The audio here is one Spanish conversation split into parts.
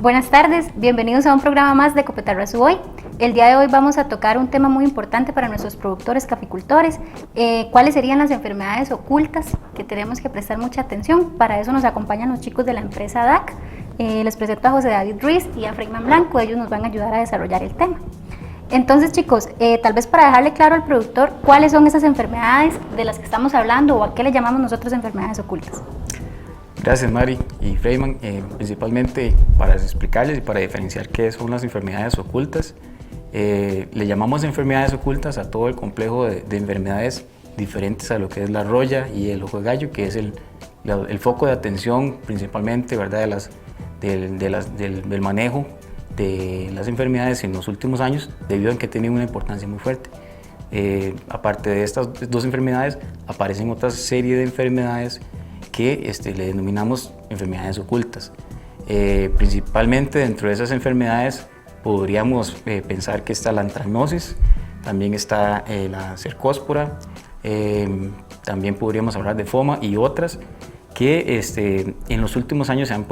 Buenas tardes, bienvenidos a un programa más de Copetarrazú Hoy. El día de hoy vamos a tocar un tema muy importante para nuestros productores caficultores. ¿Cuáles serían las enfermedades ocultas que tenemos que prestar mucha atención? Para eso nos acompañan los chicos de la empresa DAC. Les presento a José David Ruiz y a Freeman Blanco, ellos nos van a ayudar a desarrollar el tema. Entonces, chicos, tal vez para dejarle claro al productor cuáles son esas enfermedades de las que estamos hablando o a qué le llamamos nosotros enfermedades ocultas. Gracias, Mari y Freeman, principalmente para explicarles y para diferenciar qué son las enfermedades ocultas. Le llamamos enfermedades ocultas a todo el complejo de enfermedades diferentes a lo que es la roya y el ojo de gallo, que es el foco de atención principalmente, ¿verdad?, del manejo de las enfermedades en los últimos años, debido a que tienen una importancia muy fuerte. Aparte de estas dos enfermedades, aparecen otra serie de enfermedades que le denominamos enfermedades ocultas. Principalmente dentro de esas enfermedades podríamos pensar que está la antracnosis, también está la cercóspora, también podríamos hablar de foma y otras que en los últimos años han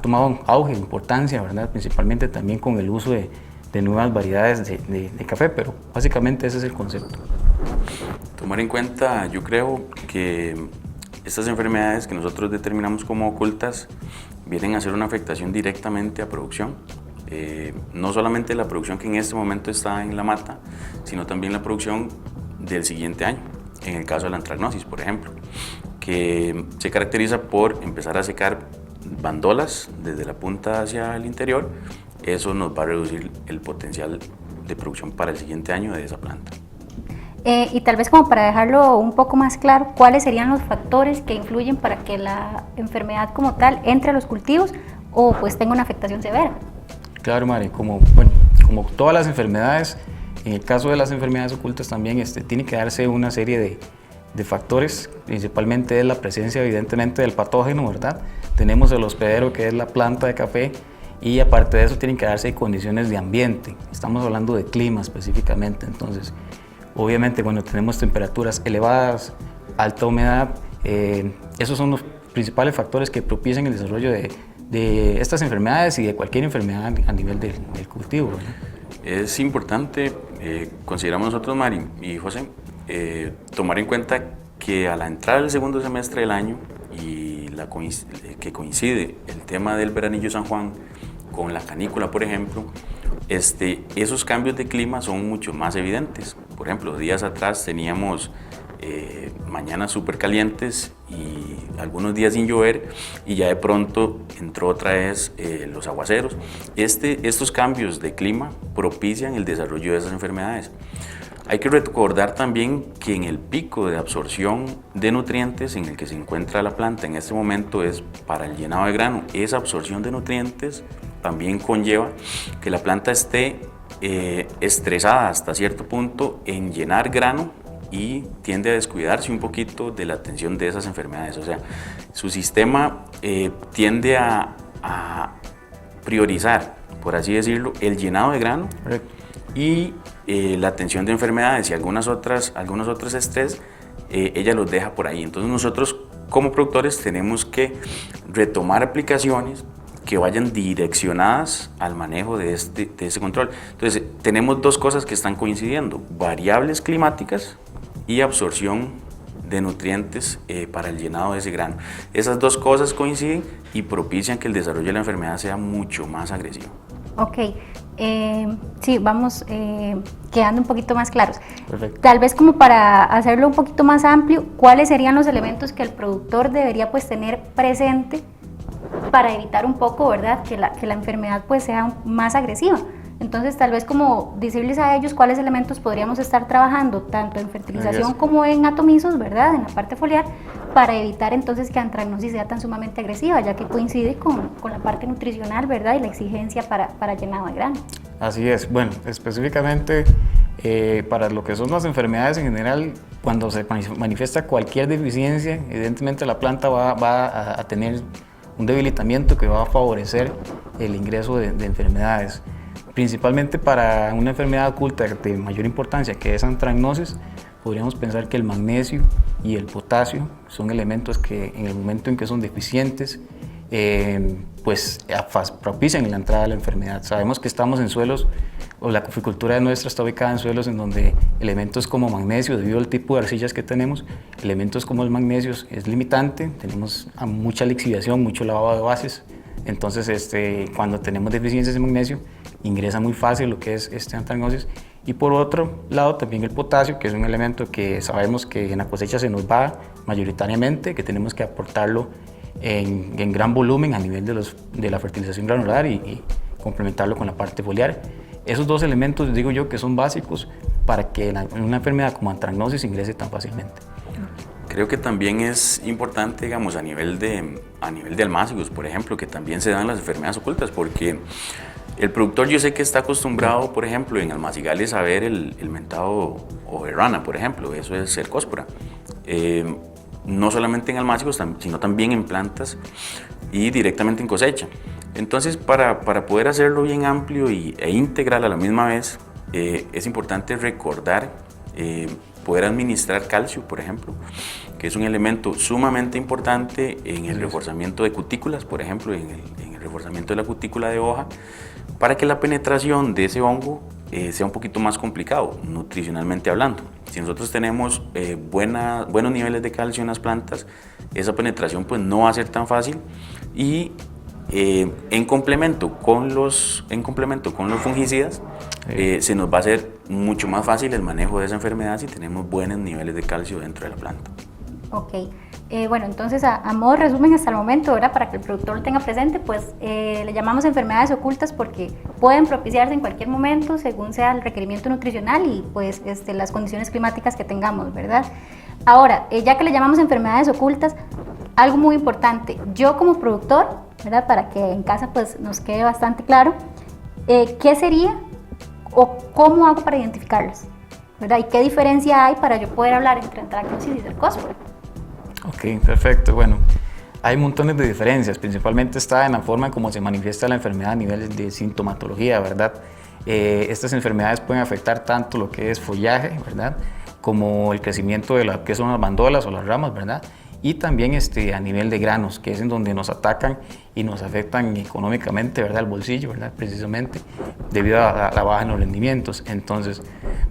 tomado auge, importancia, ¿verdad? Principalmente también con el uso de nuevas variedades de café, pero básicamente ese es el concepto. Tomar en cuenta, yo creo que estas enfermedades que nosotros determinamos como ocultas vienen a ser una afectación directamente a producción. No solamente la producción que en este momento está en la mata, sino también la producción del siguiente año. En el caso de la antracnosis, por ejemplo, que se caracteriza por empezar a secar bandolas desde la punta hacia el interior. Eso nos va a reducir el potencial de producción para el siguiente año de esa planta. Y tal vez como para dejarlo un poco más claro, ¿cuáles serían los factores que influyen para que la enfermedad como tal entre a los cultivos o pues tenga una afectación severa? Claro, Mari, como todas las enfermedades, en el caso de las enfermedades ocultas también tiene que darse una serie de factores, principalmente es la presencia evidentemente del patógeno, ¿verdad? Tenemos el hospedero, que es la planta de café, y aparte de eso tienen que darse condiciones de ambiente. Estamos hablando de clima específicamente, entonces obviamente cuando tenemos temperaturas elevadas, alta humedad, esos son los principales factores que propician el desarrollo de estas enfermedades y de cualquier enfermedad a nivel del cultivo, ¿verdad? Es importante, consideramos nosotros, Mari y José, tomar en cuenta que a la entrada del segundo semestre del año y que coincide el tema del veranillo San Juan con la canícula, por ejemplo, esos cambios de clima son mucho más evidentes. Por ejemplo, días atrás teníamos mañanas súper calientes y algunos días sin llover, y ya de pronto entró otra vez los aguaceros. Estos cambios de clima propician el desarrollo de esas enfermedades. Hay que recordar también que en el pico de absorción de nutrientes en el que se encuentra la planta en este momento es para el llenado de grano. Esa absorción de nutrientes también conlleva que la planta esté estresada hasta cierto punto en llenar grano y tiende a descuidarse un poquito de la atención de esas enfermedades. O sea, su sistema tiende a priorizar, por así decirlo, el llenado de grano y la atención de enfermedades y algunos otros estrés, ella los deja por ahí. Entonces nosotros como productores tenemos que retomar aplicaciones que vayan direccionadas al manejo de ese control. Entonces tenemos dos cosas que están coincidiendo: variables climáticas y absorción de nutrientes para el llenado de ese grano. Esas dos cosas coinciden y propician que el desarrollo de la enfermedad sea mucho más agresivo. Ok, sí, vamos quedando un poquito más claros. Perfecto. Tal vez como para hacerlo un poquito más amplio, ¿cuáles serían los elementos que el productor debería pues tener presente para evitar un poco, ¿verdad?, que la enfermedad pues sea más agresiva? Entonces tal vez como decirles a ellos cuáles elementos podríamos estar trabajando tanto en fertilización como en atomizos, ¿verdad?, en la parte foliar, para evitar entonces que antracnosis sea tan sumamente agresiva, ya que coincide con la parte nutricional, ¿verdad?, y la exigencia para llenado de grano. Así es. Bueno, específicamente para lo que son las enfermedades en general, cuando se manifiesta cualquier deficiencia, evidentemente la planta va a tener un debilitamiento que va a favorecer el ingreso de enfermedades. Principalmente para una enfermedad oculta de mayor importancia, que es antracnosis, podríamos pensar que el magnesio y el potasio son elementos que en el momento en que son deficientes pues propician la entrada de la enfermedad. Sabemos que estamos en suelos, o la caficultura nuestra está ubicada en suelos en donde elementos como magnesio, debido al tipo de arcillas que tenemos, elementos como el magnesio es limitante, tenemos mucha lixiviación, mucho lavado de bases, entonces cuando tenemos deficiencias de magnesio ingresa muy fácil lo que es antracnosis. Y por otro lado también el potasio, que es un elemento que sabemos que en la cosecha se nos va mayoritariamente, que tenemos que aportarlo en gran volumen a nivel de la fertilización granular y complementarlo con la parte foliar. Esos dos elementos digo yo que son básicos para que una enfermedad como antracnosis ingrese tan fácilmente. Creo que también es importante, digamos, a nivel de almácigos, por ejemplo, que también se dan las enfermedades ocultas, porque el productor yo sé que está acostumbrado, por ejemplo, en almacigales a ver el mentado oberrana, por ejemplo, eso es cercóspora. No solamente en almácigos, sino también en plantas y directamente en cosecha. Entonces, para poder hacerlo bien amplio e integral a la misma vez, es importante recordar poder administrar calcio, por ejemplo, que es un elemento sumamente importante en el reforzamiento de cutículas, por ejemplo, en el reforzamiento de la cutícula de hoja, para que la penetración de ese hongo sea un poquito más complicado, nutricionalmente hablando. Si nosotros tenemos buenos niveles de calcio en las plantas, esa penetración pues no va a ser tan fácil y en complemento con los fungicidas, se nos va a hacer mucho más fácil el manejo de esa enfermedad si tenemos buenos niveles de calcio dentro de la planta. Ok, bueno, entonces a modo de resumen hasta el momento, ¿verdad? Para que el productor lo tenga presente, pues le llamamos enfermedades ocultas porque pueden propiciarse en cualquier momento según sea el requerimiento nutricional y pues las condiciones climáticas que tengamos, ¿verdad? Ahora, ya que le llamamos enfermedades ocultas, algo muy importante, yo como productor, ¿verdad? Para que en casa pues nos quede bastante claro, ¿qué sería o cómo hago para identificarlas? ¿Verdad? ¿Y qué diferencia hay para yo poder hablar entre antracnosis y cercóspora? Ok, perfecto. Bueno, hay montones de diferencias, principalmente está en la forma en cómo se manifiesta la enfermedad a nivel de sintomatología, ¿verdad? Estas enfermedades pueden afectar tanto lo que es follaje, ¿verdad? Como el crecimiento de lo que son las bandolas o las ramas, ¿verdad? Y también a nivel de granos, que es en donde nos atacan y nos afectan económicamente, ¿verdad? El bolsillo, ¿verdad? Precisamente debido a la baja en los rendimientos. Entonces,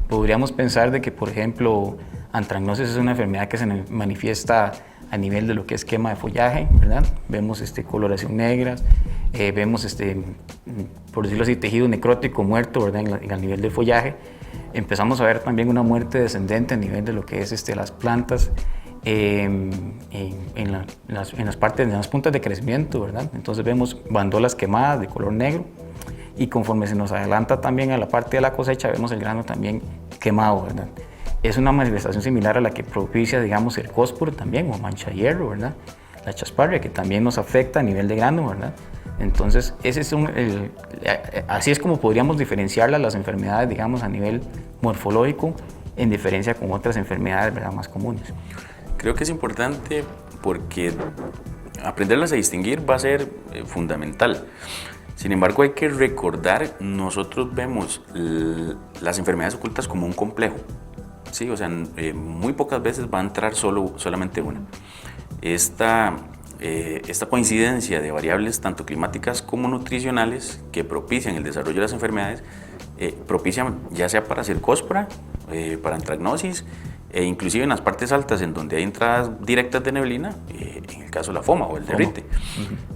podríamos pensar de que, por ejemplo, antracnosis es una enfermedad que se manifiesta a nivel de lo que es quema de follaje, ¿verdad? Vemos coloración negra, vemos, por decirlo así, tejido necrótico muerto, ¿verdad? En el nivel del follaje. Empezamos a ver también una muerte descendente a nivel de lo que es las plantas, en las partes, en las puntas de crecimiento, ¿verdad? Entonces vemos bandolas quemadas de color negro y conforme se nos adelanta también a la parte de la cosecha vemos el grano también quemado, ¿verdad? Es una manifestación similar a la que propicia, digamos, el cósporo también o mancha de hierro, ¿verdad? La chasparria, que también nos afecta a nivel de grano, ¿verdad? Entonces, así es como podríamos diferenciarlas las enfermedades, digamos, a nivel morfológico, en diferencia con otras enfermedades, ¿verdad?, más comunes. Creo que es importante porque aprenderlas a distinguir va a ser fundamental. Sin embargo, hay que recordar, nosotros vemos las enfermedades ocultas como un complejo. Sí, o sea, muy pocas veces va a entrar solamente una. Esta coincidencia de variables tanto climáticas como nutricionales que propician el desarrollo de las enfermedades, propician ya sea para cercóspora, para antracnosis, e inclusive en las partes altas en donde hay entradas directas de neblina, en el caso de la foma o el derrite.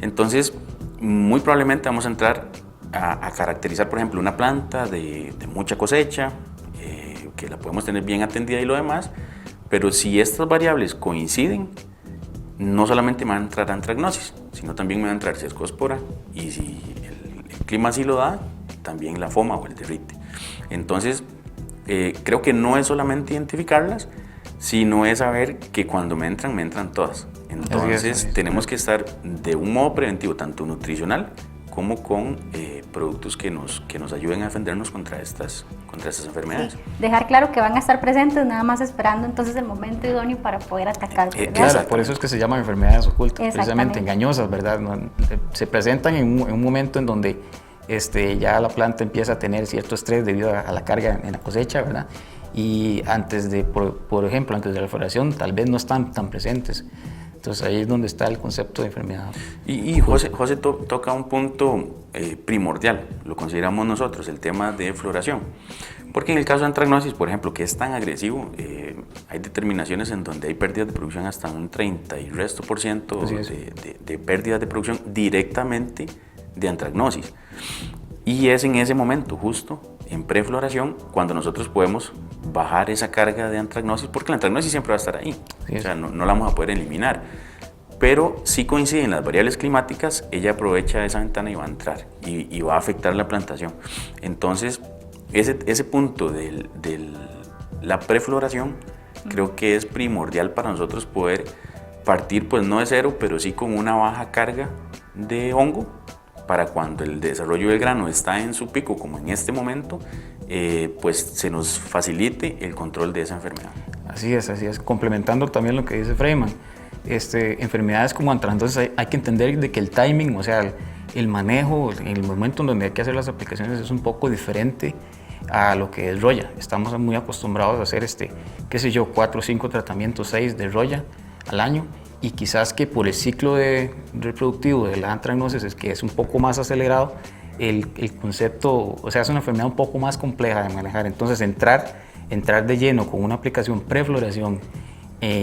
Entonces, muy probablemente vamos a entrar a caracterizar, por ejemplo, una planta de mucha cosecha, que la podemos tener bien atendida y lo demás, pero si estas variables coinciden, no solamente me va a entrar antracnosis, sino también me va a entrar cercóspora y si el clima así lo da, también la foma o el derrite. Entonces, creo que no es solamente identificarlas, sino es saber que cuando me entran todas. Entonces, tenemos que estar de un modo preventivo, tanto nutricional como con productos que nos ayuden a defendernos contra estas enfermedades. Sí, dejar claro que van a estar presentes, nada más esperando entonces el momento idóneo para poder atacar. Claro, por eso es que se llaman enfermedades ocultas, precisamente engañosas, ¿verdad? Se presentan en un momento en donde ya la planta empieza a tener cierto estrés debido a la carga en la cosecha, ¿verdad? Y antes de, por ejemplo, antes de la floración tal vez no están tan presentes. Entonces ahí es donde está el concepto de enfermedad. Y José toca un punto primordial, lo consideramos nosotros, el tema de floración. Porque en el caso de antragnosis, por ejemplo, que es tan agresivo, hay determinaciones en donde hay pérdidas de producción hasta un 30 y resto por ciento de pérdidas de producción directamente de antragnosis. Y es en ese momento, justo en prefloración, cuando nosotros podemos bajar esa carga de antragnosis, porque la antragnosis siempre va a estar ahí, o sea, no la vamos a poder eliminar. Pero si coinciden las variables climáticas, ella aprovecha esa ventana y va a entrar y va a afectar la plantación. Entonces, ese punto de la prefloración creo que es primordial para nosotros poder partir, pues no de cero, pero sí con una baja carga de hongo, para cuando el desarrollo del grano está en su pico, como en este momento, pues se nos facilite el control de esa enfermedad. Así es. Complementando también lo que dice Freyman, enfermedades como antragnosis hay que entender de que el timing, o sea, el manejo, el momento en donde hay que hacer las aplicaciones es un poco diferente a lo que es roya. Estamos muy acostumbrados a hacer, 4 o 5 tratamientos, 6 de roya al año, y quizás que por el ciclo reproductivo de la antragnosis es que es un poco más acelerado, el concepto, o sea, es una enfermedad un poco más compleja de manejar. Entonces entrar de lleno con una aplicación prefloración,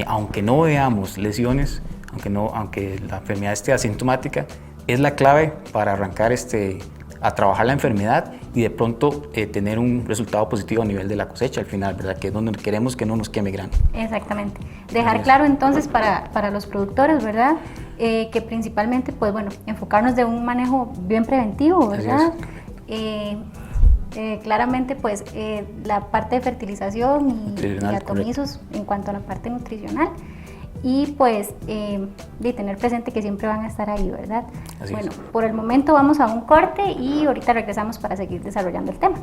aunque no veamos lesiones, aunque la enfermedad esté asintomática, es la clave para arrancar a trabajar la enfermedad y de pronto tener un resultado positivo a nivel de la cosecha al final, ¿verdad? Que es donde queremos que no nos queme grano. Exactamente. Dejar claro entonces para los productores, ¿verdad? Que principalmente, pues bueno, enfocarnos de un manejo bien preventivo, ¿verdad? Claramente, pues la parte de fertilización y atomizos en cuanto a la parte nutricional. Y pues de tener presente que siempre van a estar ahí, ¿verdad? Bueno, por el momento vamos a un corte y ahorita regresamos para seguir desarrollando el tema.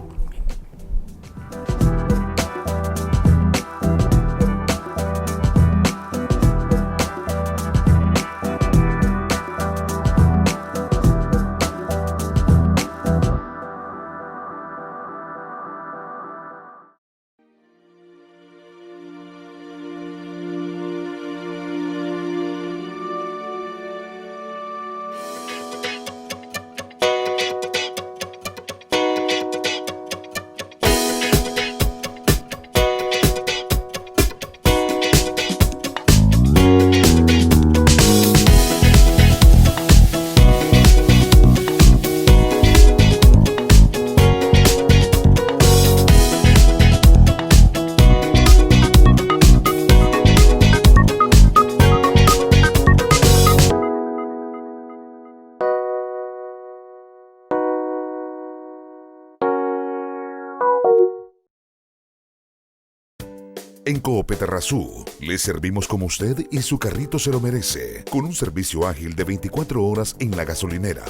En Coopetarrazú, le servimos como usted y su carrito se lo merece, con un servicio ágil de 24 horas en la gasolinera.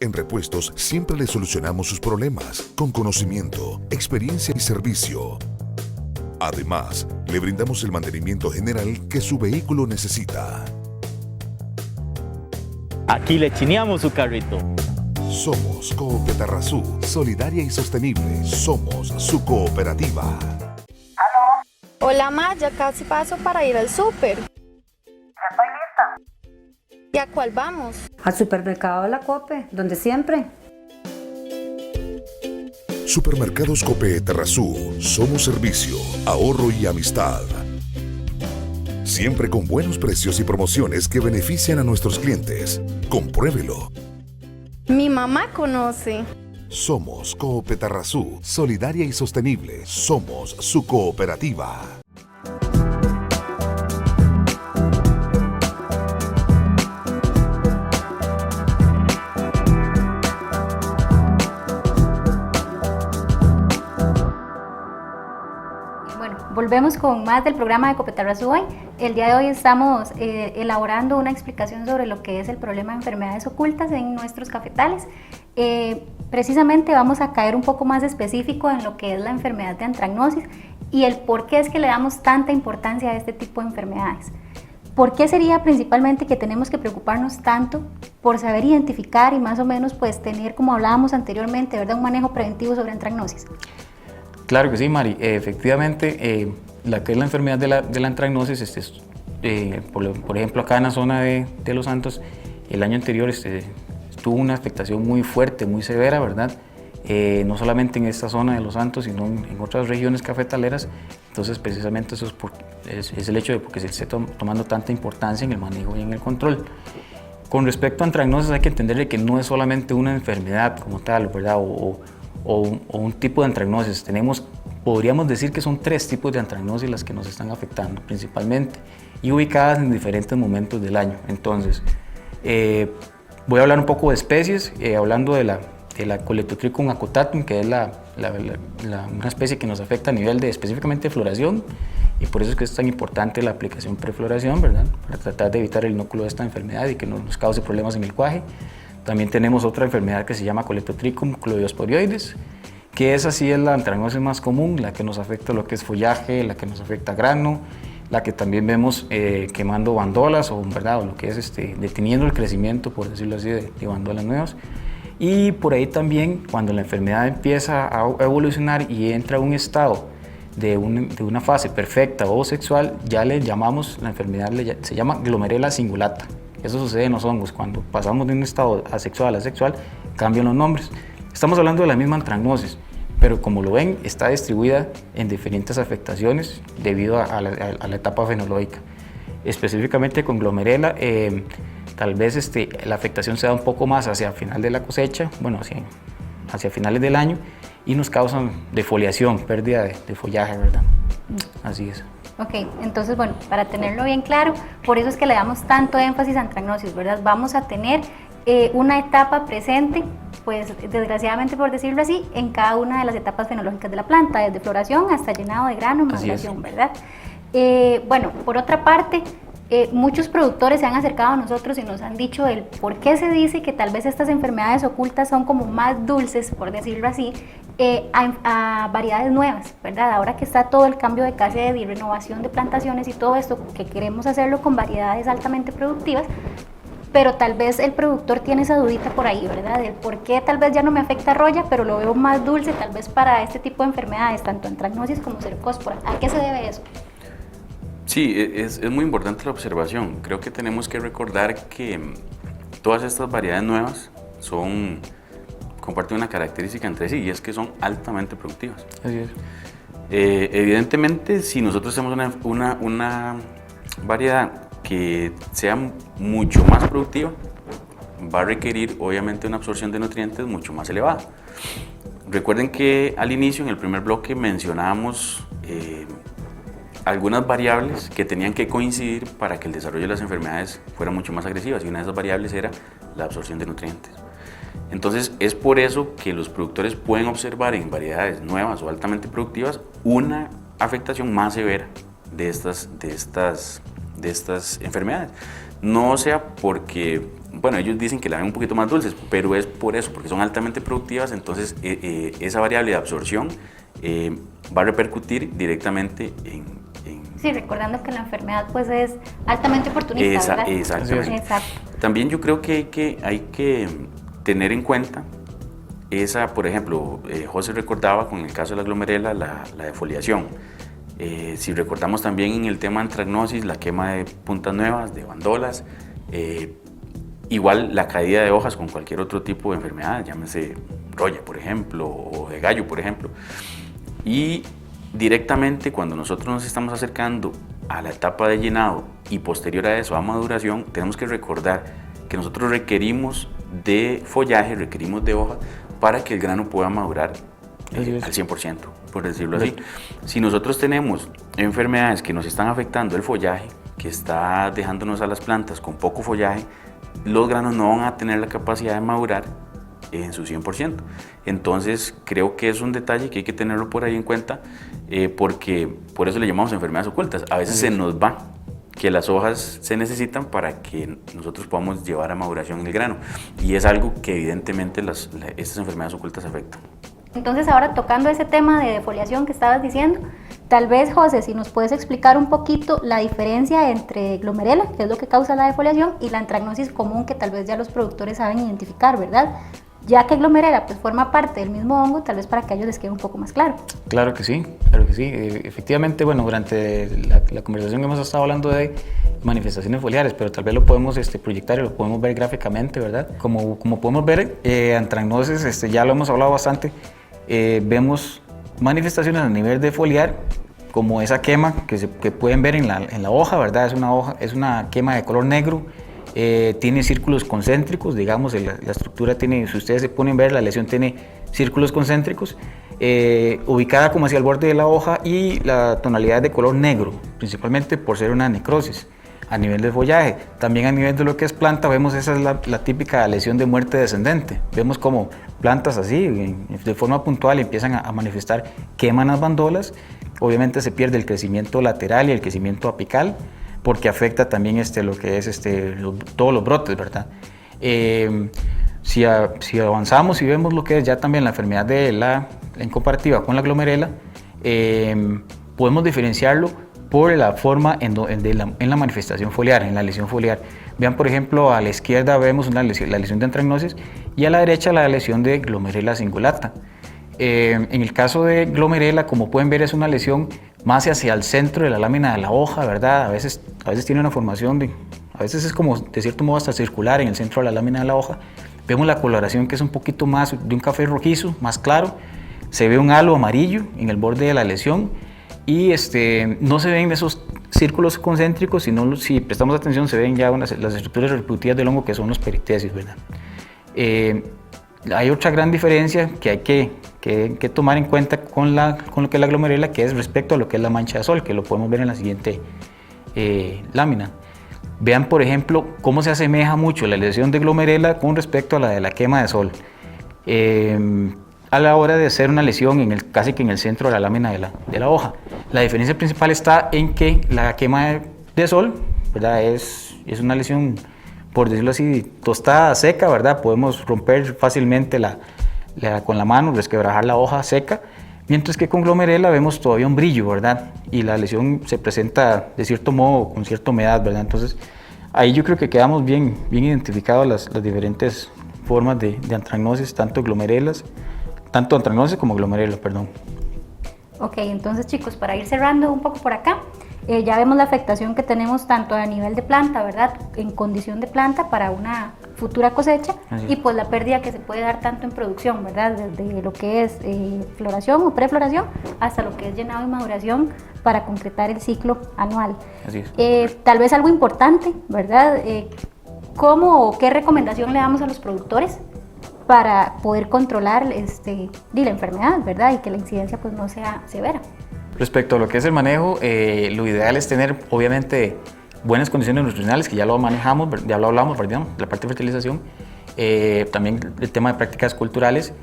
En repuestos siempre le solucionamos sus problemas, con conocimiento, experiencia y servicio. Además, le brindamos el mantenimiento general que su vehículo necesita. Aquí le chineamos su carrito. Somos Coopetarrazú, solidaria y sostenible. Somos su cooperativa. Hola, Ma, ya casi paso para ir al súper. Ya estoy lista. ¿Y a cuál vamos? Al supermercado de la Cope, donde siempre. Supermercados Coopetarrazú, somos servicio, ahorro y amistad. Siempre con buenos precios y promociones que benefician a nuestros clientes. Compruébelo. Mi mamá conoce. Somos Coopetarrazú, solidaria y sostenible. Somos su cooperativa. Bueno, volvemos con más del programa de Coopetarrazú hoy. El día de hoy estamos elaborando una explicación sobre lo que es el problema de enfermedades ocultas en nuestros cafetales. Precisamente vamos a caer un poco más específico en lo que es la enfermedad de antragnosis y el por qué es que le damos tanta importancia a este tipo de enfermedades. ¿Por qué sería principalmente que tenemos que preocuparnos tanto por saber identificar y más o menos pues tener, como hablábamos anteriormente, ¿verdad?, un manejo preventivo sobre antragnosis? Claro que sí, Mari. Efectivamente, la que es la enfermedad de la antragnosis por ejemplo, acá en la zona de Los Santos, el año anterior tuvo una afectación muy fuerte, muy severa, ¿verdad? No solamente en esta zona de Los Santos, sino en otras regiones cafetaleras. Entonces, precisamente eso es el hecho de que se esté tomando tanta importancia en el manejo y en el control. Con respecto a antracnosis, hay que entender que no es solamente una enfermedad como tal, ¿verdad? O un tipo de antracnosis. Podríamos decir que son 3 tipos de antracnosis las que nos están afectando principalmente y ubicadas en diferentes momentos del año. Entonces, voy a hablar un poco de especies, hablando de la Coledotrichum acotatum, que es una especie que nos afecta a nivel de específicamente floración, y por eso es que es tan importante la aplicación prefloración, ¿verdad? Para tratar de evitar el inóculo de esta enfermedad y que no nos cause problemas en el cuaje. También tenemos otra enfermedad que se llama Coledotrichum cloidiosporioides, que esa sí es la antracnosis más común, la que nos afecta lo que es follaje, la que nos afecta grano, la que también vemos quemando bandolas ¿verdad? O lo que es deteniendo el crecimiento, por decirlo así, de bandolas nuevas. Y por ahí también, cuando la enfermedad empieza a evolucionar y entra a un estado de una fase perfecta o sexual, ya le llamamos, la enfermedad se llama Glomerella cingulata. Eso sucede en los hongos, cuando pasamos de un estado asexual a sexual, cambian los nombres. Estamos hablando de la misma antracnosis, pero como lo ven, está distribuida en diferentes afectaciones debido a la etapa fenológica. Específicamente con Glomerella, tal vez la afectación se da un poco más hacia el final de la cosecha, bueno, hacia finales del año, y nos causan defoliación, pérdida de follaje, ¿verdad? Así es. Ok, entonces, bueno, para tenerlo bien claro, por eso es que le damos tanto énfasis a antracnosis, ¿verdad? Vamos a tener una etapa presente, pues desgraciadamente por decirlo así, en cada una de las etapas fenológicas de la planta, desde floración hasta llenado de grano, maduración, ¿verdad? Bueno, por otra parte, muchos productores se han acercado a nosotros y nos han dicho el por qué se dice que tal vez estas enfermedades ocultas son como más dulces, por decirlo así, a variedades nuevas, ¿verdad? Ahora que está todo el cambio de cased y renovación de plantaciones y todo esto, que queremos hacerlo con variedades altamente productivas, pero tal vez el productor tiene esa dudita por ahí, ¿verdad? El por qué tal vez ya no me afecta roya, pero lo veo más dulce tal vez para este tipo de enfermedades, tanto antracnosis como cercospora. ¿A qué se debe eso? Sí, es muy importante la observación. Creo que tenemos que recordar que todas estas variedades nuevas comparten una característica entre sí, y es que son altamente productivas. Así es. Evidentemente, si nosotros tenemos una variedad que sea mucho más productiva, va a requerir obviamente una absorción de nutrientes mucho más elevada. Recuerden que al inicio, en el primer bloque, mencionábamos algunas variables que tenían que coincidir para que el desarrollo de las enfermedades fuera mucho más agresivas, y una de esas variables era la absorción de nutrientes. Entonces, es por eso que los productores pueden observar en variedades nuevas o altamente productivas una afectación más severa de estas enfermedades. No sea porque, bueno, ellos dicen que la ven un poquito más dulces, pero es por eso, porque son altamente productivas. Entonces esa variable de absorción va a repercutir directamente en... Sí, recordando que la enfermedad pues es altamente oportunista, ¿verdad? Exactamente. Exacto. También yo creo que hay que tener en cuenta por ejemplo, José recordaba con el caso de la glomerela la defoliación. Si recordamos también en el tema de antracnosis, la quema de puntas nuevas, de bandolas, igual la caída de hojas con cualquier otro tipo de enfermedad, llámese roya, por ejemplo, o de gallo, por ejemplo. Y directamente cuando nosotros nos estamos acercando a la etapa de llenado y posterior a eso a maduración, tenemos que recordar que nosotros requerimos de follaje, requerimos de hoja para que el grano pueda madurar al 100%, por decirlo así. Si nosotros tenemos enfermedades que nos están afectando el follaje, que está dejándonos a las plantas con poco follaje, los granos no van a tener la capacidad de madurar en su 100%. Entonces creo que es un detalle que hay que tenerlo por ahí en cuenta, porque por eso le llamamos enfermedades ocultas. A veces se nos va que las hojas se necesitan para que nosotros podamos llevar a maduración el grano, y es algo que evidentemente estas enfermedades ocultas afectan. Entonces ahora tocando ese tema de defoliación que estabas diciendo, tal vez José, si nos puedes explicar un poquito la diferencia entre glomerela, que es lo que causa la defoliación, y la antracnosis común que tal vez ya los productores saben identificar, ¿verdad? ya que Glomerella pues forma parte del mismo hongo, tal vez para que a ellos les quede un poco más claro. Claro que sí, claro que sí. Efectivamente, bueno, durante la conversación hemos estado hablando de manifestaciones foliares, pero tal vez lo podemos proyectar y lo podemos ver gráficamente, ¿verdad? Como podemos ver, anthragnosis, ya lo hemos hablado bastante, vemos manifestaciones a nivel de foliar, como esa quema que pueden ver en la hoja, ¿verdad? Es una quema de color negro, tiene círculos concéntricos, digamos, la estructura tiene, si ustedes se ponen a ver, la lesión tiene círculos concéntricos, ubicada como hacia el borde de la hoja, y la tonalidad es de color negro, principalmente por ser una necrosis a nivel del follaje. También a nivel de lo que es planta, vemos esa es la típica lesión de muerte descendente. Vemos como plantas así, de forma puntual, empiezan a manifestar, queman las bandolas. Obviamente se pierde el crecimiento lateral y el crecimiento apical, porque afecta también lo que es todos los brotes, ¿verdad? Si avanzamos y vemos lo que es ya también la enfermedad en comparativa con la glomerela, podemos diferenciarlo por la forma en la manifestación foliar, en la lesión foliar. Vean, por ejemplo, a la izquierda vemos la lesión de anthragnosis, y a la derecha la lesión de glomerela cingulata. En el caso de glomerela, como pueden ver, es una lesión más hacia el centro de la lámina de la hoja, ¿verdad? A veces tiene una formación a veces es como de cierto modo hasta circular en el centro de la lámina de la hoja. Vemos la coloración, que es un poquito más de un café rojizo, más claro. Se ve un halo amarillo en el borde de la lesión, y no se ven esos círculos concéntricos, sino, si prestamos atención, se ven ya las estructuras reproductivas del hongo, que son los peristecios, ¿verdad? Hay otra gran diferencia que hay que tomar en cuenta con lo que es la glomerela, que es respecto a lo que es la mancha de sol, que lo podemos ver en la siguiente lámina. Vean, por ejemplo, cómo se asemeja mucho la lesión de glomerela con respecto a la de la quema de sol. A la hora de hacer una lesión casi que en el centro de la lámina de la hoja. La diferencia principal está en que la quema de sol, ¿verdad? Es una lesión, por decirlo así, tostada, seca, ¿verdad? Podemos romper fácilmente con la mano, resquebrajar la hoja seca, mientras que con glomerela vemos todavía un brillo, ¿verdad? Y la lesión se presenta de cierto modo con cierta humedad, ¿verdad? Entonces, ahí yo creo que quedamos bien identificados las diferentes formas de anthragnosis, tanto anthragnosis como glomerela, perdón. Ok, entonces, chicos, para ir cerrando un poco por acá, ya vemos la afectación que tenemos tanto a nivel de planta, ¿verdad? En condición de planta para una futura cosecha, y pues la pérdida que se puede dar tanto en producción, ¿verdad? Desde lo que es floración o prefloración hasta lo que es llenado y maduración para concretar el ciclo anual. Así es. Tal vez algo importante, ¿verdad? ¿Cómo o qué recomendación le damos a los productores para poder controlar la enfermedad, ¿verdad? Y que la incidencia pues no sea severa? Respecto a lo que es el manejo, lo ideal es tener, obviamente, buenas condiciones nutricionales, que ya lo manejamos, ya lo hablamos, perdón, la parte de fertilización. También el tema de prácticas culturales,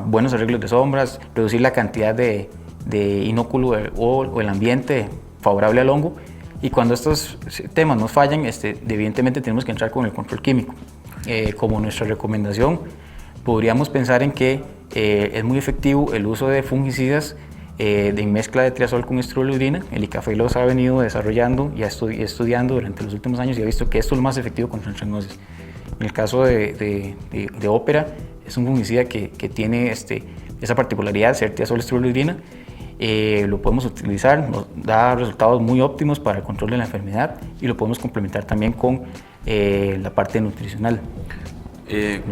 buenos arreglos de sombras, reducir la cantidad de inóculo o el ambiente favorable al hongo. Y cuando estos temas nos fallan, evidentemente tenemos que entrar con el control químico. Como nuestra recomendación, podríamos pensar en que es muy efectivo el uso de fungicidas de mezcla de triazol con estrulurina. El ICAFE los ha venido desarrollando y estudiando durante los últimos años, y ha visto que esto es lo más efectivo contra anthragnosis. En el caso de Ópera, es un fungicida que tiene esa particularidad de ser triazol estrulurina. Lo podemos utilizar, nos da resultados muy óptimos para el control de la enfermedad, y lo podemos complementar también con la parte nutricional.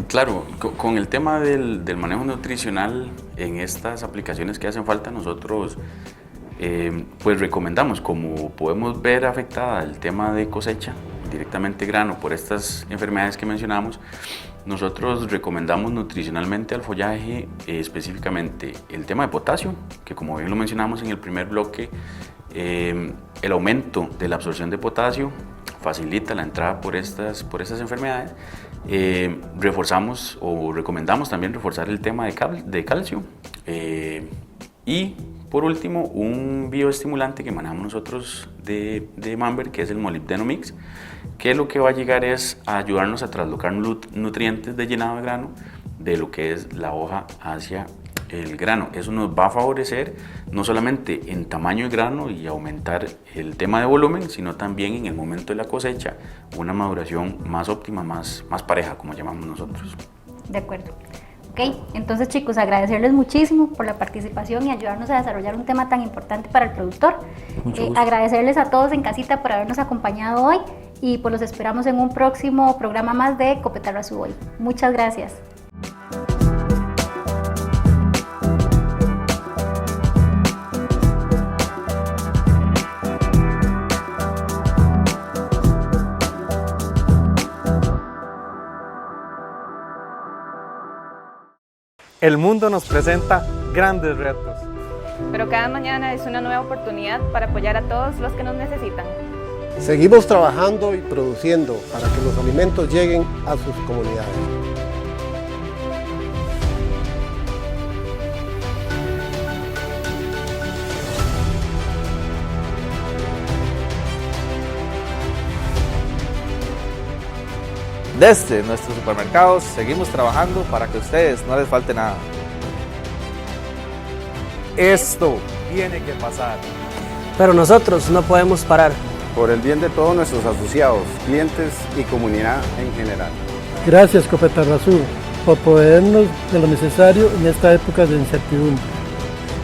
Claro, con el tema del manejo nutricional en estas aplicaciones que hacen falta, nosotros pues recomendamos, como podemos ver afectada el tema de cosecha, directamente grano, por estas enfermedades que mencionamos, nosotros recomendamos nutricionalmente al follaje específicamente el tema de potasio, que como bien lo mencionamos en el primer bloque, el aumento de la absorción de potasio facilita la entrada por estas enfermedades. Reforzamos o recomendamos también reforzar el tema de calcio, y por último un bioestimulante que manejamos nosotros de Manber, que es el molibdeno mix, que lo que va a llegar es a ayudarnos a traslocar nutrientes de llenado de grano de lo que es la hoja hacia el grano. Eso nos va a favorecer no solamente en tamaño de grano y aumentar el tema de volumen, sino también en el momento de la cosecha una maduración más óptima, más pareja, como llamamos nosotros. De acuerdo. Ok, entonces chicos, agradecerles muchísimo por la participación y ayudarnos a desarrollar un tema tan importante para el productor. Agradecerles a todos en casita por habernos acompañado hoy y pues los esperamos en un próximo programa más de Copetarrazú hoy. Muchas gracias. El mundo nos presenta grandes retos. Pero cada mañana es una nueva oportunidad para apoyar a todos los que nos necesitan. Seguimos trabajando y produciendo para que los alimentos lleguen a sus comunidades. Desde nuestros supermercados seguimos trabajando para que a ustedes no les falte nada. Esto tiene que pasar. Pero nosotros no podemos parar. Por el bien de todos nuestros asociados, clientes y comunidad en general. Gracias Copetarrazú por proveernos de lo necesario en esta época de incertidumbre.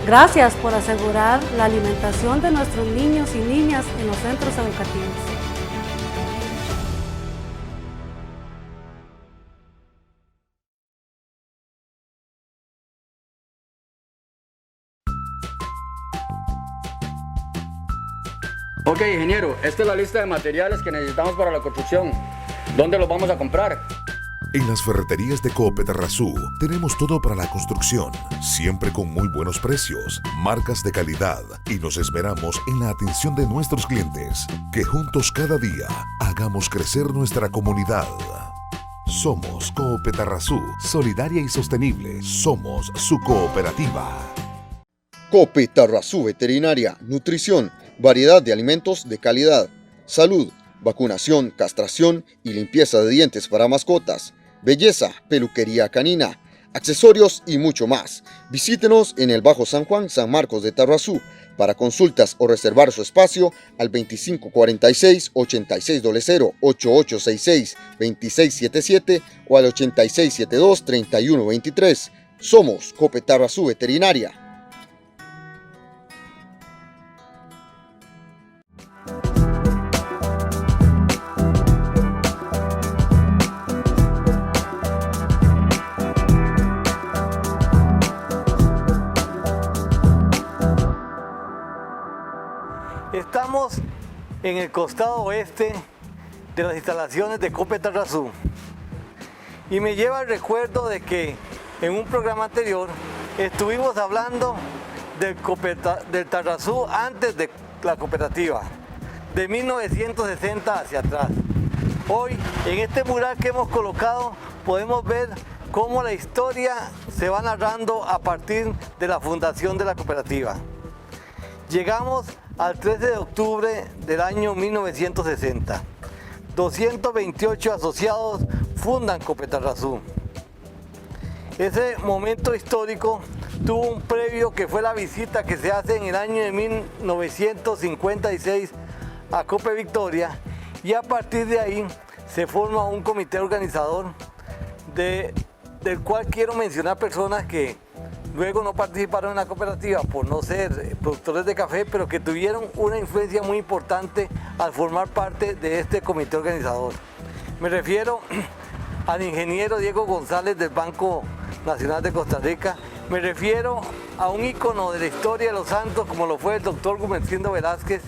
Gracias por asegurar la alimentación de nuestros niños y niñas en los centros educativos. Ok, ingeniero, esta es la lista de materiales que necesitamos para la construcción. ¿Dónde los vamos a comprar? En las ferreterías de Copetarrazú tenemos todo para la construcción, siempre con muy buenos precios, marcas de calidad y nos esmeramos en la atención de nuestros clientes. Que juntos cada día hagamos crecer nuestra comunidad. Somos Copetarrazú, solidaria y sostenible. Somos su cooperativa. Copetarrazú Veterinaria, nutrición, variedad de alimentos de calidad, salud, vacunación, castración y limpieza de dientes para mascotas, belleza, peluquería canina, accesorios y mucho más. Visítenos en el Bajo San Juan, San Marcos de Tarrazú. Para consultas o reservar su espacio al 2546-8600, 8866-2677 o al 8672-3123. Somos Copetarrazú Veterinaria. Estamos en el costado oeste de las instalaciones de Copetarrazú y me lleva el recuerdo de que en un programa anterior estuvimos hablando del Tarrazú antes de la cooperativa, de 1960 hacia atrás. Hoy en este mural que hemos colocado podemos ver cómo la historia se va narrando a partir de la fundación de la cooperativa. Llegamos al 13 de octubre del año 1960. 228 asociados fundan Copetarrazú. Ese momento histórico tuvo un previo que fue la visita que se hace en el año de 1956 a Cope Victoria, y a partir de ahí se forma un comité organizador del cual quiero mencionar personas que luego no participaron en la cooperativa por no ser productores de café, pero que tuvieron una influencia muy importante al formar parte de este comité organizador. Me refiero al ingeniero Diego González del Banco Nacional de Costa Rica, me refiero a un ícono de la historia de los santos como lo fue el doctor Gumersindo Velázquez,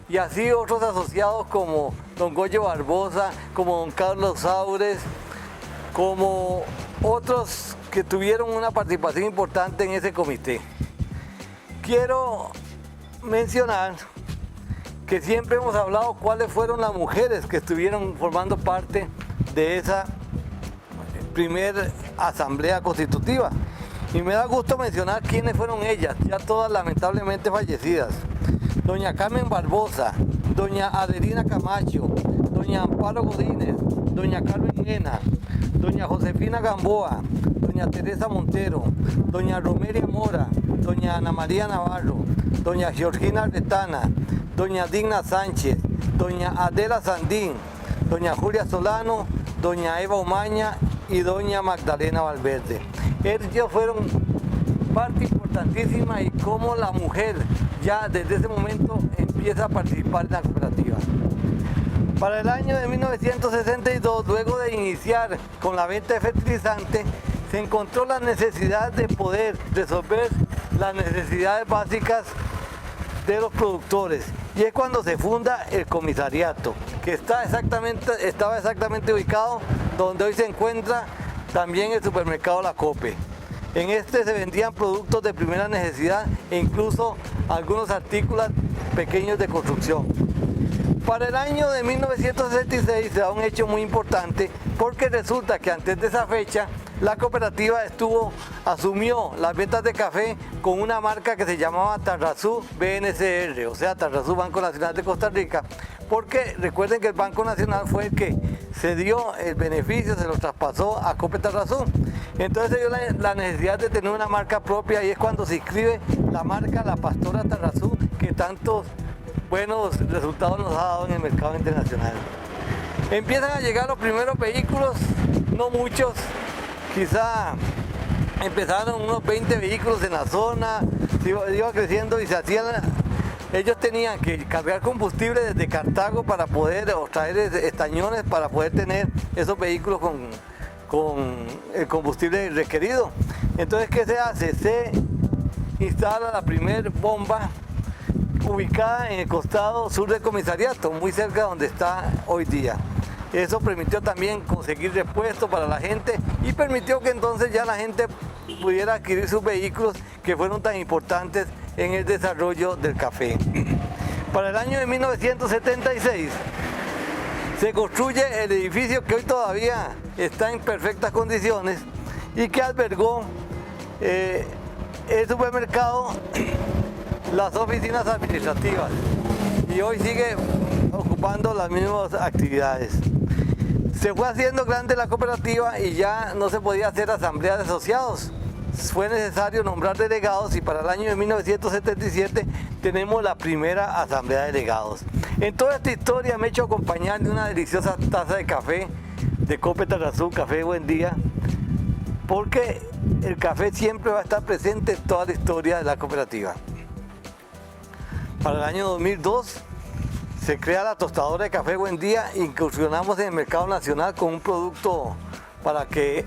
y así otros asociados como don Goyo Barbosa, como don Carlos Saures, como otros que tuvieron una participación importante en ese comité. Quiero mencionar que siempre hemos hablado cuáles fueron las mujeres que estuvieron formando parte de esa primera asamblea constitutiva. Y me da gusto mencionar quiénes fueron ellas, ya todas lamentablemente fallecidas. Doña Carmen Barbosa, doña Adelina Camacho, doña Amparo Godínez, doña Carmen Mena, doña Josefina Gamboa, doña Teresa Montero, doña Romeria Mora, doña Ana María Navarro, doña Georgina Retana, doña Digna Sánchez, doña Adela Sandín, doña Julia Solano, doña Eva Omaña y doña Magdalena Valverde. Ellos fueron parte importantísima y cómo la mujer ya desde ese momento empieza a participar en la cooperativa. Para el año de 1962, luego de iniciar con la venta de fertilizantes, se encontró la necesidad de poder resolver las necesidades básicas de los productores, y es cuando se funda el comisariato, que estaba exactamente ubicado donde hoy se encuentra también el supermercado La Cope. En este se vendían productos de primera necesidad e incluso algunos artículos pequeños de construcción. Para el año de 1966 se da un hecho muy importante, porque resulta que antes de esa fecha la cooperativa asumió las ventas de café con una marca que se llamaba Tarrazú BNCR, o sea, Tarrazú Banco Nacional de Costa Rica, porque recuerden que el Banco Nacional fue el que se dio el beneficio, se lo traspasó a Cope Tarrazú. Entonces se dio la necesidad de tener una marca propia, y es cuando se inscribe la marca La Pastora Tarrazú, que tantos buenos resultados nos ha dado en el mercado internacional. Empiezan a llegar los primeros vehículos, no muchos, quizá empezaron unos 20 vehículos en la zona, iba creciendo y se hacían, ellos tenían que cargar combustible desde Cartago para poder, o traer estañones para poder tener esos vehículos con el combustible requerido. Entonces, ¿qué se hace? Se instala la primer bomba ubicada en el costado sur del comisariato, muy cerca de donde está hoy día. Eso permitió también conseguir repuestos para la gente y permitió que entonces ya la gente pudiera adquirir sus vehículos, que fueron tan importantes en el desarrollo del café. Para el año de 1976 se construye el edificio que hoy todavía está en perfectas condiciones y que albergó el supermercado, las oficinas administrativas, y hoy sigue ocupando las mismas actividades. Se fue haciendo grande la cooperativa y ya no se podía hacer asamblea de asociados. Fue necesario nombrar delegados, y para el año de 1977 tenemos la primera asamblea de delegados. En toda esta historia me he hecho acompañar de una deliciosa taza de café de Cope Tarrazú, Café Buen Día, porque el café siempre va a estar presente en toda la historia de la cooperativa. Para el año 2002 se crea la tostadora de Café Buen Día, incursionamos en el mercado nacional con un producto para que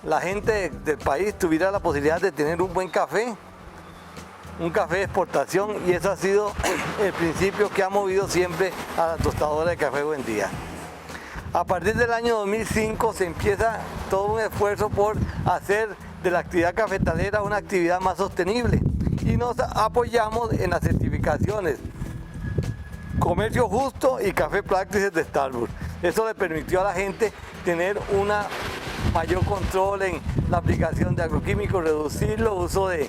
la gente del país tuviera la posibilidad de tener un buen café, un café de exportación, y eso ha sido el principio que ha movido siempre a la tostadora de Café Buen Día. A partir del año 2005 se empieza todo un esfuerzo por hacer de la actividad cafetalera una actividad más sostenible, y nos apoyamos en las certificaciones Comercio Justo y Café Practices de Starbucks. Eso le permitió a la gente tener una mayor control en la aplicación de agroquímicos, reducirlo, uso de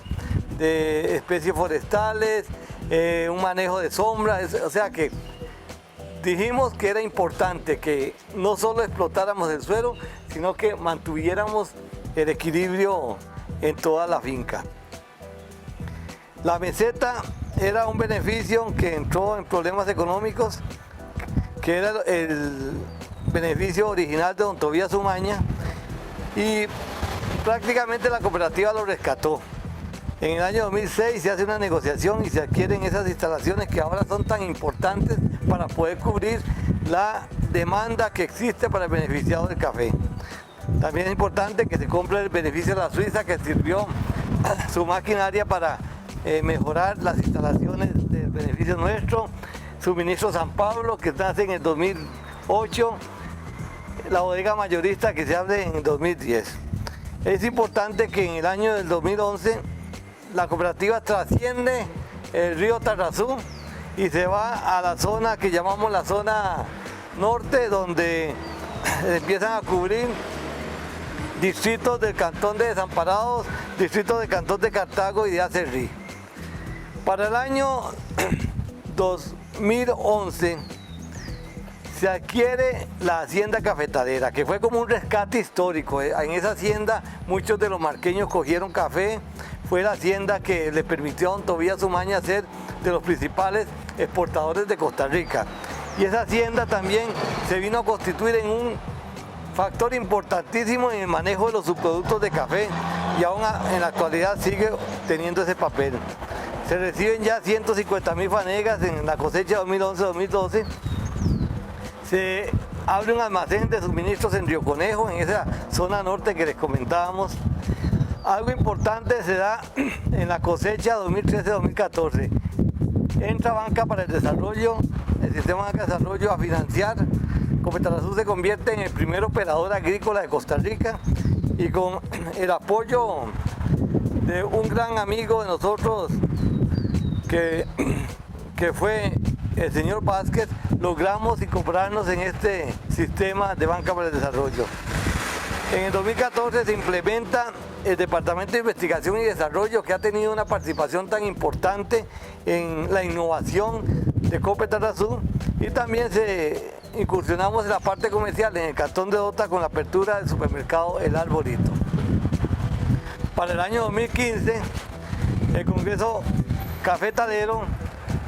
especies forestales, un manejo de sombra, o sea que dijimos que era importante que no solo explotáramos el suelo, sino que mantuviéramos el equilibrio en toda la finca. La meseta era un beneficio que entró en problemas económicos, que era el beneficio original de don Tobías Umaña, y prácticamente la cooperativa lo rescató. En el año 2006 se hace una negociación y se adquieren esas instalaciones que ahora son tan importantes para poder cubrir la demanda que existe para el beneficiado del café. También es importante que se compre el beneficio de la Suiza, que sirvió su maquinaria para mejorar las instalaciones del beneficio nuestro. Suministro San Pablo, que nace en el 2008, la bodega mayorista que se abre en el 2010. Es importante que en el año del 2011 la cooperativa trasciende el río Tarrazú y se va a la zona que llamamos la zona norte, donde empiezan a cubrir distritos del cantón de Desamparados, distritos del cantón de Cartago y de Acerrí. Para el año 2011 se adquiere la hacienda cafetalera, que fue como un rescate histórico. En esa hacienda muchos de los marqueños cogieron café. Fue la hacienda que le permitió a don Tobías Umaña ser de los principales exportadores de Costa Rica. Y esa hacienda también se vino a constituir en un factor importantísimo en el manejo de los subproductos de café y aún en la actualidad sigue teniendo ese papel. Se reciben ya 150.000 fanegas en la cosecha 2011-2012. Se abre un almacén de suministros en Río Conejo, en esa zona norte que les comentábamos. Algo importante se da en la cosecha 2013-2014. Entra Banca para el Desarrollo, el Sistema Banca de Desarrollo a financiar. Copetrasur se convierte en el primer operador agrícola de Costa Rica y con el apoyo de un gran amigo de nosotros que fue el señor Vázquez, logramos incorporarnos en este sistema de Banca para el Desarrollo. En el 2014 se implementa el Departamento de Investigación y Desarrollo, que ha tenido una participación tan importante en la innovación de Copetrasur, y también incursionamos en la parte comercial en el Cantón de Dota con la apertura del supermercado El Arbolito. Para el año 2015, el Congreso Cafetalero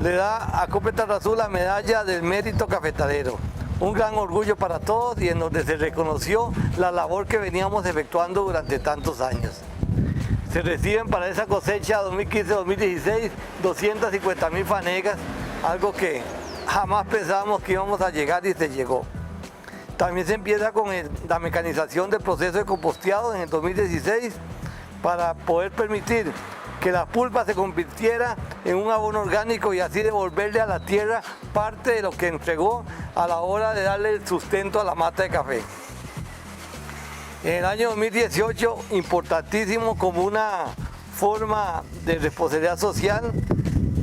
le da a Copetrasur la medalla del mérito cafetalero. Un gran orgullo para todos y en donde se reconoció la labor que veníamos efectuando durante tantos años. Se reciben para esa cosecha 2015-2016 250.000 fanegas, algo que jamás pensábamos que íbamos a llegar y se llegó. También se empieza con la mecanización del proceso de composteado en el 2016 para poder permitir que la pulpa se convirtiera en un abono orgánico y así devolverle a la tierra parte de lo que entregó a la hora de darle el sustento a la mata de café. En el año 2018, importantísimo como una forma de responsabilidad social,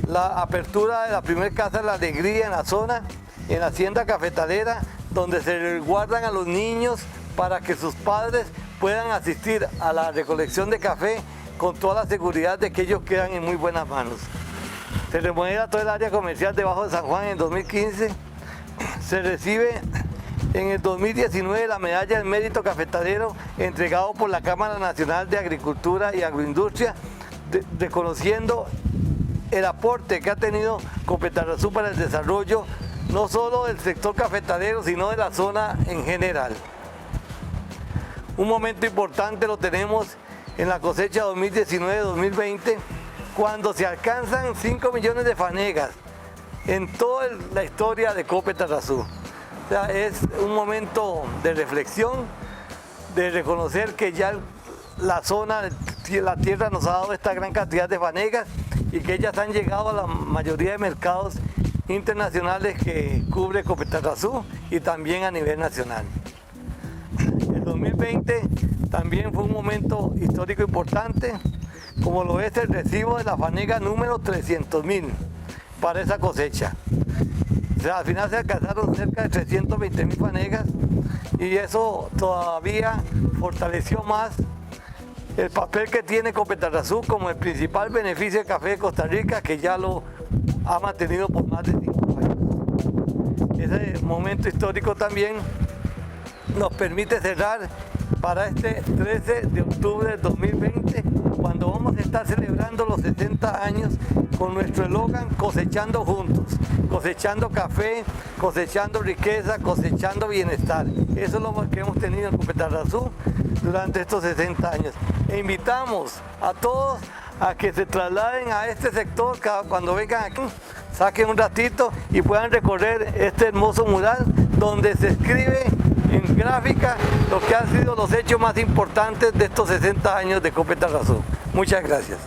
la apertura de la primera Casa de la Alegría en la zona, en la hacienda cafetalera, donde se resguardan a los niños para que sus padres puedan asistir a la recolección de café con toda la seguridad de que ellos quedan en muy buenas manos. Se remodela todo el área comercial debajo de San Juan en 2015. Se recibe en el 2019 la medalla del mérito cafetalero entregado por la Cámara Nacional de Agricultura y Agroindustria, reconociendo el aporte que ha tenido Copetrasur para el desarrollo no solo del sector cafetalero, sino de la zona en general. Un momento importante lo tenemos en la cosecha 2019-2020, cuando se alcanzan 5 millones de fanegas en toda la historia de Copetrasur. O sea, es un momento de reflexión, de reconocer que ya la zona, la tierra nos ha dado esta gran cantidad de fanegas y que ellas han llegado a la mayoría de mercados internacionales que cubre Copetrasur y también a nivel nacional. El 2020 también fue un momento histórico importante, como lo es el recibo de la fanega número 300.000 para esa cosecha. O sea, al final se alcanzaron cerca de 320.000 fanegas y eso todavía fortaleció más el papel que tiene Copetrasur como el principal beneficio del café de Costa Rica, que ya lo ha mantenido por más de 5 años. Ese momento histórico también nos permite cerrar para este 13 de octubre de 2020, cuando vamos a estar celebrando los 60 años con nuestro eslogan Cosechando Juntos, cosechando café, cosechando riqueza, cosechando bienestar. Eso es lo que hemos tenido en Copetrasur durante estos 60 años. E invitamos a todos a que se trasladen a este sector cuando vengan aquí, saquen un ratito y puedan recorrer este hermoso mural donde se escribe en gráfica lo que han sido los hechos más importantes de estos 60 años de Copetrasur. Muchas gracias.